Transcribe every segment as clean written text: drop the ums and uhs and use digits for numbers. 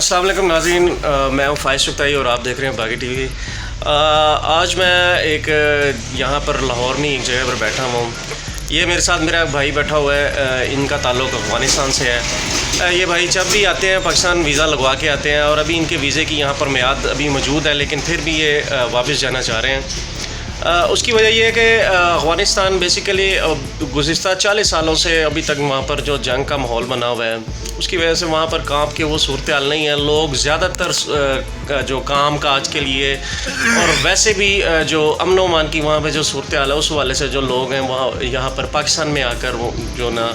السلام علیکم ناظرین، میں ہوں فائز شفتائی اور آپ دیکھ رہے ہیں باغی ٹی وی۔ آج میں ایک یہاں پر لاہور میں ایک جگہ پر بیٹھا ہوں۔ یہ میرے ساتھ میرا بھائی بیٹھا ہوا ہے، ان کا تعلق افغانستان سے ہے۔ یہ بھائی جب بھی آتے ہیں پاکستان ویزا لگوا کے آتے ہیں، اور ابھی ان کے ویزے کی یہاں پر میعاد ابھی موجود ہے، لیکن پھر بھی یہ واپس جانا چاہ رہے ہیں۔ اس کی وجہ یہ ہے کہ افغانستان بیسیکلی گزشتہ 40 سالوں سے ابھی تک وہاں پر جو جنگ کا ماحول بنا ہوا ہے، اس کی وجہ سے وہاں پر کام کے وہ صورتحال نہیں ہے۔ لوگ زیادہ تر جو کام کاج کے لیے اور ویسے بھی جو امن و امان کی وہاں پہ جو صورتحال ہے، اس حوالے سے جو لوگ ہیں وہاں یہاں پر پاکستان میں آ کر جو نا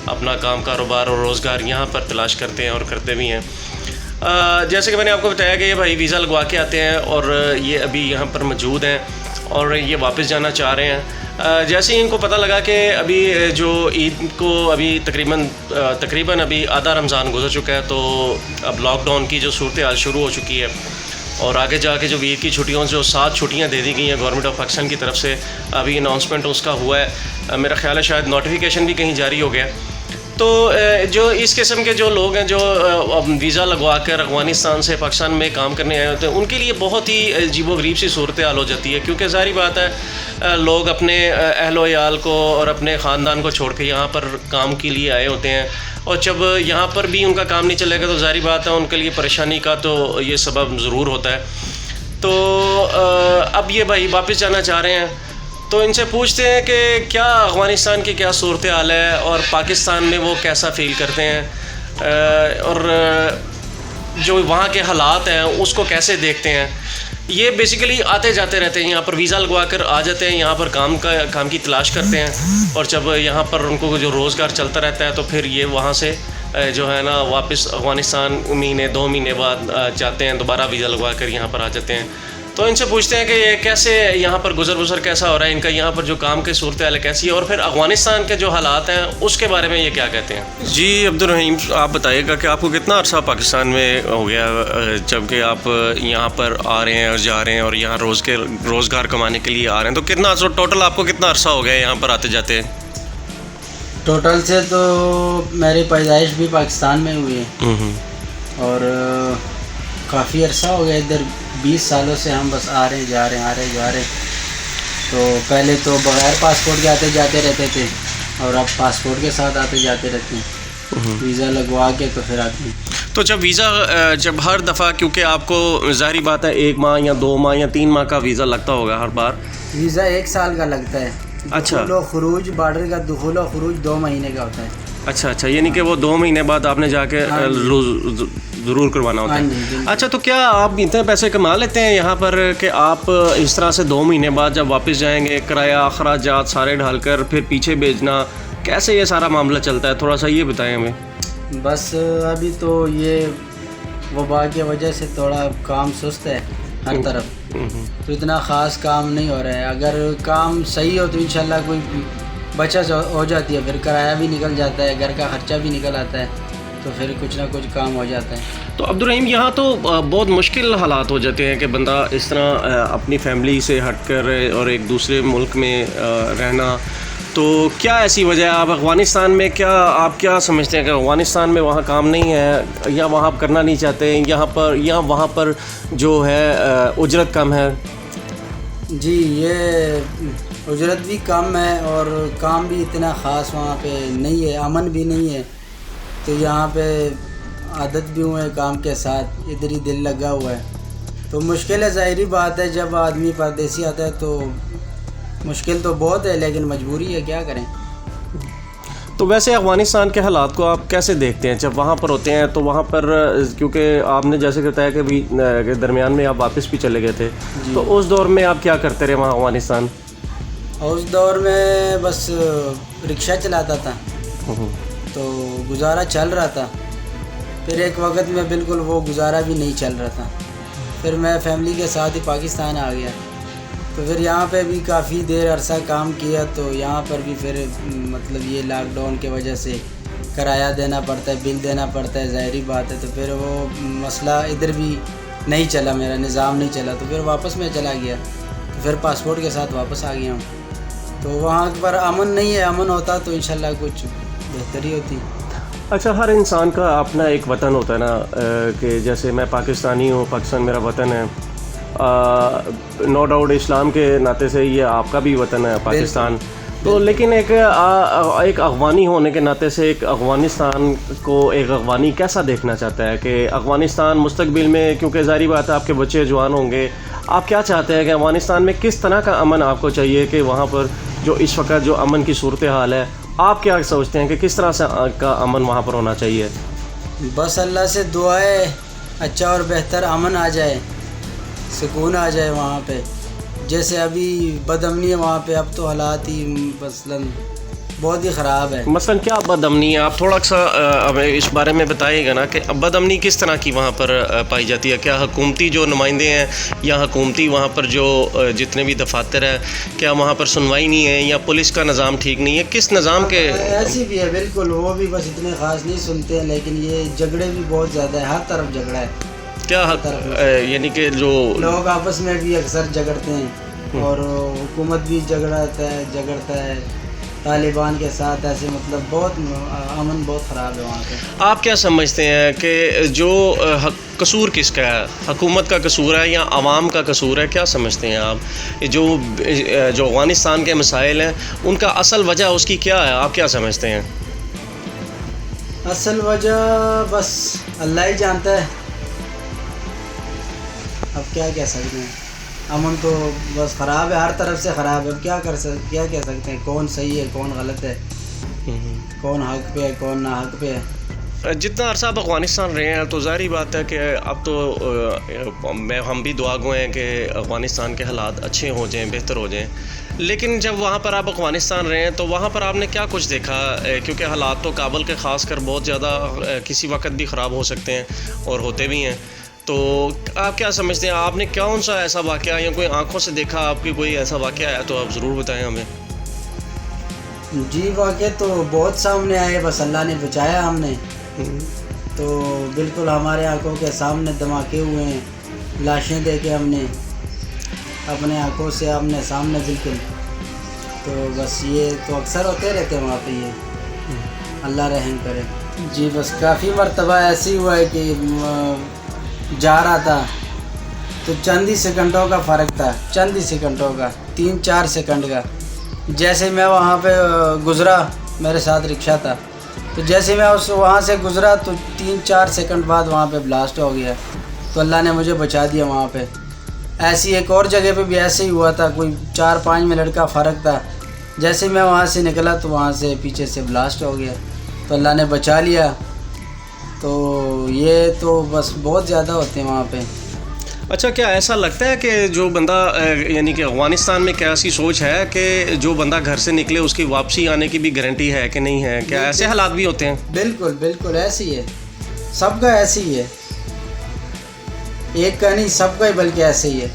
اپنا کام کاروبار اور روزگار یہاں پر تلاش کرتے ہیں اور کرتے بھی ہیں۔ جیسے کہ میں نے آپ کو بتایا کہ یہ بھائی ویزا لگوا کے آتے ہیں اور یہ ابھی یہاں پر موجود ہیں اور یہ واپس جانا چاہ رہے ہیں۔ جیسے ہی ان کو پتہ لگا کہ ابھی جو عید کو ابھی تقریباً ابھی آدھا رمضان گزر چکا ہے، تو اب لاک ڈاؤن کی جو صورتحال شروع ہو چکی ہے، اور آگے جا کے جو عید کی چھٹیوں جو 7 چھٹیاں دے دی گئی ہیں گورنمنٹ آف پاکستان کی طرف سے، ابھی اناؤنسمنٹ اس کا ہوا ہے، میرا خیال ہے شاید نوٹیفیکیشن بھی کہیں جاری ہو گیا۔ تو جو اس قسم کے جو لوگ ہیں جو ویزا لگوا کر افغانستان سے پاکستان میں کام کرنے آئے ہوتے ہیں، ان کے لیے بہت ہی عجیب و غریب سی صورتحال ہو جاتی ہے، کیونکہ ظاہری بات ہے لوگ اپنے اہل و عیال کو اور اپنے خاندان کو چھوڑ کے یہاں پر کام کے لیے آئے ہوتے ہیں، اور جب یہاں پر بھی ان کا کام نہیں چلے گا تو ظاہری بات ہے ان کے لیے پریشانی کا تو یہ سبب ضرور ہوتا ہے۔ تو اب یہ بھائی واپس جانا چاہ رہے ہیں، تو ان سے پوچھتے ہیں کہ کیا افغانستان کی کیا صورتحال ہے اور پاکستان میں وہ کیسا فیل کرتے ہیں، اور جو وہاں کے حالات ہیں اس کو کیسے دیکھتے ہیں۔ یہ بیسیکلی آتے جاتے رہتے ہیں، یہاں پر ویزا لگوا کر آ جاتے ہیں، یہاں پر کام کی تلاش کرتے ہیں، اور جب یہاں پر ان کو جو روزگار چلتا رہتا ہے تو پھر یہ وہاں سے جو ہے نا واپس افغانستان مہینے 2 مہینے بعد جاتے ہیں، دوبارہ ویزا لگوا کر یہاں پر آ جاتے ہیں۔ تو ان سے پوچھتے ہیں کہ یہ کیسے یہاں پر گزر بسر کیسا ہو رہا ہے، ان کا یہاں پر جو کام کے صورتحال کیسی ہے، اور پھر افغانستان کے جو حالات ہیں اس کے بارے میں یہ کیا کہتے ہیں۔ جی عبدالرحیم، آپ بتائیے گا کہ آپ کو کتنا عرصہ پاکستان میں ہو گیا جب کہ آپ یہاں پر آ رہے ہیں اور جا رہے ہیں اور یہاں روزگار کمانے کے لیے آ رہے ہیں، تو کتنا ٹوٹل آپ کو کتنا عرصہ ہو گیا یہاں پر آتے جاتے؟ ٹوٹل سے تو میری پیدائش بھی پاکستان میں ہوئی ہے، اور کافی عرصہ ہو گیا ادھر 20 سالوں سے ہم بس آ رہے ہیں جا رہے ہیں، آ رہے ہیں جا رہے ہیں۔ تو پہلے تو بغیر پاسپورٹ کے آتے جاتے رہتے تھے، اور اب پاسپورٹ کے ساتھ آتے جاتے رہتے ہیں، ویزا لگوا کے تو پھر آتے ہیں۔ تو جب ہر دفعہ، کیونکہ آپ کو ظاہری بات ہے 1 ماہ یا 2 ماہ یا 3 ماہ کا ویزا لگتا ہوگا ہر بار؟ ویزا 1 سال کا لگتا ہے۔ اچھا، دخول و خروج، بارڈر کا دخول و خروج 2 مہینے کا ہوتا ہے۔ اچھا، یعنی کہ وہ 2 مہینے بعد آپ نے جا کے ضرور کروانا ہوتا ہے۔ اچھا، تو کیا آپ اتنے پیسے کما لیتے ہیں یہاں پر کہ آپ اس طرح سے 2 مہینے بعد جب واپس جائیں گے، کرایہ اخراجات سارے ڈھال کر پھر پیچھے بھیجنا، کیسے یہ سارا معاملہ چلتا ہے؟ تھوڑا سا یہ بتائیں ہمیں۔ بس ابھی تو یہ وبا کی وجہ سے تھوڑا کام سست ہے ہر طرف، تو اتنا خاص کام نہیں ہو رہا ہے۔ اگر کام صحیح ہو تو انشاءاللہ کوئی بچت ہو جاتی ہے، پھر کرایہ بھی نکل جاتا ہے، گھر کا خرچہ بھی نکل آتا ہے، تو پھر کچھ نہ کچھ کام ہو جاتا ہے۔ تو عبدالرحیم، یہاں تو بہت مشکل حالات ہو جاتے ہیں کہ بندہ اس طرح اپنی فیملی سے ہٹ کر اور ایک دوسرے ملک میں رہنا، تو کیا ایسی وجہ ہے؟ آپ افغانستان میں آپ کیا سمجھتے ہیں کہ افغانستان میں وہاں کام نہیں ہے، یا وہاں کرنا نہیں چاہتے، یا وہاں پر جو ہے اجرت کم ہے؟ جی، یہ اجرت بھی کم ہے اور کام بھی اتنا خاص وہاں پہ نہیں ہے، امن بھی نہیں ہے، تو یہاں پہ عادت بھی ہوئے کام کے ساتھ، ادھر ہی دل لگا ہوا ہے، تو مشکل ہے، ظاہری بات ہے، جب آدمی پردیسی آتا ہے تو مشکل تو بہت ہے، لیکن مجبوری ہے، کیا کریں۔ تو ویسے افغانستان کے حالات کو آپ کیسے دیکھتے ہیں جب وہاں پر ہوتے ہیں؟ تو وہاں پر کیونکہ آپ نے جیسے بتایا کہ درمیان میں آپ واپس بھی چلے گئے تھے، تو اس دور میں آپ کیا کرتے رہے وہاں افغانستان؟ اس دور میں بس رکشہ چلاتا تھا، تو گزارا چل رہا تھا، پھر ایک وقت میں بالکل وہ گزارا بھی نہیں چل رہا تھا، پھر میں فیملی کے ساتھ ہی پاکستان آ گیا، تو پھر یہاں پہ بھی کافی دیر عرصہ کام کیا، تو یہاں پر بھی پھر مطلب یہ لاک ڈاؤن کی وجہ سے کرایہ دینا پڑتا ہے، بل دینا پڑتا ہے، ظاہری بات ہے، تو پھر وہ مسئلہ ادھر بھی نہیں چلا، میرا نظام نہیں چلا، تو پھر واپس میں چلا گیا، تو پھر پاسپورٹ کے ساتھ واپس آ گیا ہوں۔ تو وہاں پر امن نہیں ہے، امن ہوتا تو انشاءاللہ کچھ بہتری ہوتی۔ اچھا، ہر انسان کا اپنا ایک وطن ہوتا ہے نا، کہ جیسے میں پاکستانی ہوں، پاکستان میرا وطن ہے، نو ڈاؤٹ اسلام کے ناطے سے یہ آپ کا بھی وطن ہے پاکستان، تو لیکن ایک افغانی ہونے کے ناطے سے ایک افغانستان کو ایک افغانی کیسا دیکھنا چاہتا ہے کہ افغانستان مستقبل میں، کیونکہ ظاہری بات ہے آپ کے بچے جوان ہوں گے، آپ کیا چاہتے ہیں کہ افغانستان میں کس طرح کا امن آپ کو چاہیے کہ وہاں پر جو اس وقت جو امن کی صورتحال ہے، آپ کیا سوچتے ہیں کہ کس طرح سے کا امن وہاں پر ہونا چاہیے؟ بس اللہ سے دعا ہے اچھا اور بہتر امن آ جائے، سکون آ جائے وہاں پہ. جیسے ابھی بد امنی ہے وہاں پہ، اب تو حالات ہی مثلاً بہت ہی خراب ہے. مثلاً کیا بد امنی ہے؟ آپ تھوڑا سا ہمیں اس بارے میں بتائیے گا نا کہ بد امنی کس طرح کی وہاں پر پائی جاتی ہے؟ کیا حکومتی جو نمائندے ہیں یا حکومتی وہاں پر جو جتنے بھی دفاتر ہیں، کیا وہاں پر سنوائی نہیں ہے یا پولیس کا نظام ٹھیک نہیں ہے؟ کس نظام کے؟ ایسی بھی ہے بالکل، وہ بھی بس اتنے خاص نہیں سنتے ہیں، لیکن یہ جھگڑے بھی بہت زیادہ ہے، ہر طرف جھگڑا ہے. کیا یعنی کہ جو لوگ آپس میں بھی اکثر جھگڑتے ہیں اور حکومت بھی جھگڑتا ہے طالبان کے ساتھ، ایسے مطلب بہت امن بہت خراب ہے وہاں پہ. آپ کیا سمجھتے ہیں کہ جو قصور کس کا ہے؟ حکومت کا قصور ہے یا عوام کا قصور ہے؟ کیا سمجھتے ہیں آپ؟ جو افغانستان کے مسائل ہیں ان کا اصل وجہ اس کی کیا ہے؟ آپ کیا سمجھتے ہیں؟ اصل وجہ بس اللہ ہی جانتا ہے، اب کیا کہہ سکتے ہیں. امن تو بس خراب ہے، ہر طرف سے خراب ہے. اب کیا کہہ سکتے ہیں، کون صحیح ہے کون غلط ہے، کون حق پہ ہے کون نہ حق پہ ہے. جتنا عرصہ آپ افغانستان رہے ہیں تو ظاہری بات ہے کہ اب تو ہم بھی دعا گو ہیں کہ افغانستان کے حالات اچھے ہو جائیں، بہتر ہو جائیں. لیکن جب وہاں پر آپ افغانستان رہے ہیں تو وہاں پر آپ نے کیا کچھ دیکھا؟ کیونکہ حالات تو کابل کے خاص کر بہت زیادہ کسی وقت بھی خراب ہو سکتے ہیں اور ہوتے بھی ہیں. تو آپ کیا سمجھتے ہیں؟ آپ نے کون سا ایسا واقعہ یا کوئی آنکھوں سے دیکھا آپ کی کوئی ایسا واقعہ ہے تو آپ ضرور بتائیں ہمیں. جی واقعہ تو بہت سامنے آئے، بس اللہ نے بچایا ہم نے. تو بالکل ہمارے آنکھوں کے سامنے دھماکے ہوئے ہیں، لاشیں دیکھے ہم نے اپنے آنکھوں سے، ہم نے سامنے بالکل. تو بس یہ تو اکثر ہوتے رہتے ہیں وہاں پہ، یہ اللہ رحم کرے. جی بس کافی مرتبہ ایسی ہوا ہے کہ جا رہا تھا تو چند ہی سیکنڈوں کا فرق تھا، چند ہی سیکنڈوں کا، 3-4 سیکنڈ کا. جیسے میں وہاں پہ گزرا، میرے ساتھ رکشہ تھا، تو جیسے میں وہاں سے گزرا تو 3-4 سیکنڈ بعد وہاں پہ بلاسٹ ہو گیا. تو اللہ نے مجھے بچا دیا وہاں پہ. ایسی ایک اور جگہ پہ بھی ایسے ہی ہوا تھا، کوئی 4-5 منٹ کا فرق تھا. جیسے میں وہاں سے نکلا تو وہاں سے پیچھے سے بلاسٹ ہو گیا، تو اللہ نے بچا لیا. تو یہ تو بس بہت زیادہ ہوتے ہیں وہاں پہ. اچھا، کیا ایسا لگتا ہے کہ جو بندہ یعنی کہ افغانستان میں کیا ایسی سوچ ہے کہ جو بندہ گھر سے نکلے اس کی واپسی آنے کی بھی گارنٹی ہے کہ نہیں ہے؟ کیا ایسے حالات بھی ہوتے ہیں؟ بالکل بالکل ایسی ہے، سب کا ایسی ہی ہے، ایک کا نہیں سب کا ہی بلکہ ایسے ہی ہے.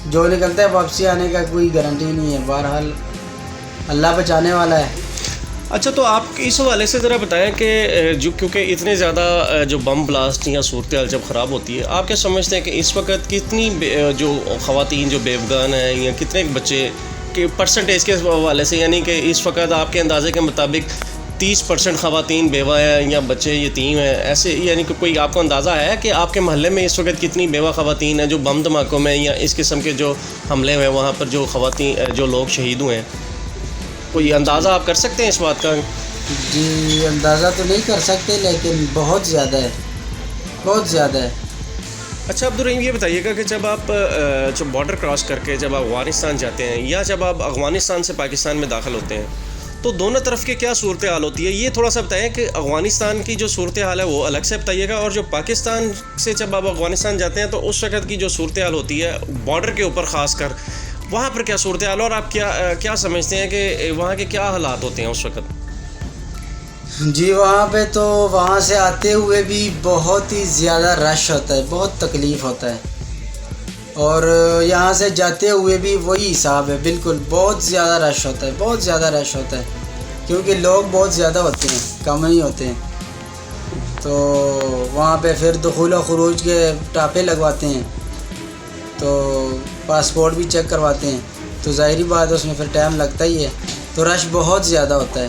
جو نکلتا ہے واپسی آنے کا کوئی گارنٹی نہیں ہے. بہرحال اللہ بچانے والا ہے. اچھا، تو آپ اس حوالے سے ذرا بتائیں کہ جو کیونکہ اتنے زیادہ جو بم بلاسٹ یا صورتحال جب خراب ہوتی ہے، آپ کیا سمجھتے ہیں کہ اس وقت کتنی جو خواتین جو بیوگان ہیں یا کتنے بچے کہ پرسنٹیج کے حوالے سے، یعنی کہ اس وقت آپ کے اندازے کے مطابق 30% خواتین بیوہ ہیں یا بچے یتیم ہیں، ایسے یعنی کہ کوئی آپ کو اندازہ ہے کہ آپ کے محلے میں اس وقت کتنی بیوہ خواتین ہیں جو بم دھماکوں میں یا اس قسم کے جو حملے ہوئے وہاں پر جو خواتین جو لوگ شہید ہوئے ہیں؟ کوئی اندازہ آپ کر سکتے ہیں اس بات کا؟ جی اندازہ تو نہیں کر سکتے، لیکن بہت زیادہ ہے، بہت زیادہ ہے. اچھا عبدالرحیم، یہ بتائیے گا کہ جب آپ جب بارڈر کراس کر کے جب آپ افغانستان جاتے ہیں یا جب آپ افغانستان سے پاکستان میں داخل ہوتے ہیں تو دونوں طرف کی کیا صورتحال ہوتی ہے؟ یہ تھوڑا سا بتائیں کہ افغانستان کی جو صورتحال ہے وہ الگ سے بتائیے گا، اور جو پاکستان سے جب آپ افغانستان جاتے ہیں تو اس وقت کی جو صورتحال ہوتی ہے بارڈر کے اوپر خاص کر، وہاں پر کیا صورتحال، اور آپ کیا سمجھتے ہیں کہ وہاں کے کیا حالات ہوتے ہیں اس وقت؟ جی وہاں پہ تو وہاں سے آتے ہوئے بھی بہت ہی زیادہ رش ہوتا ہے، بہت تکلیف ہوتا ہے، اور یہاں سے جاتے ہوئے بھی وہی حساب ہے، بالکل بہت زیادہ رش ہوتا ہے، بہت زیادہ رش ہوتا ہے، کیونکہ لوگ بہت زیادہ ہوتے ہیں، کم نہیں ہوتے ہیں. تو وہاں پہ پھر دخول و خروج کے ٹاپے لگواتے ہیں، تو پاسپورٹ بھی چیک کرواتے ہیں، تو ظاہری بات ہے اس میں پھر ٹائم لگتا ہی ہے. تو رش بہت زیادہ ہوتا ہے.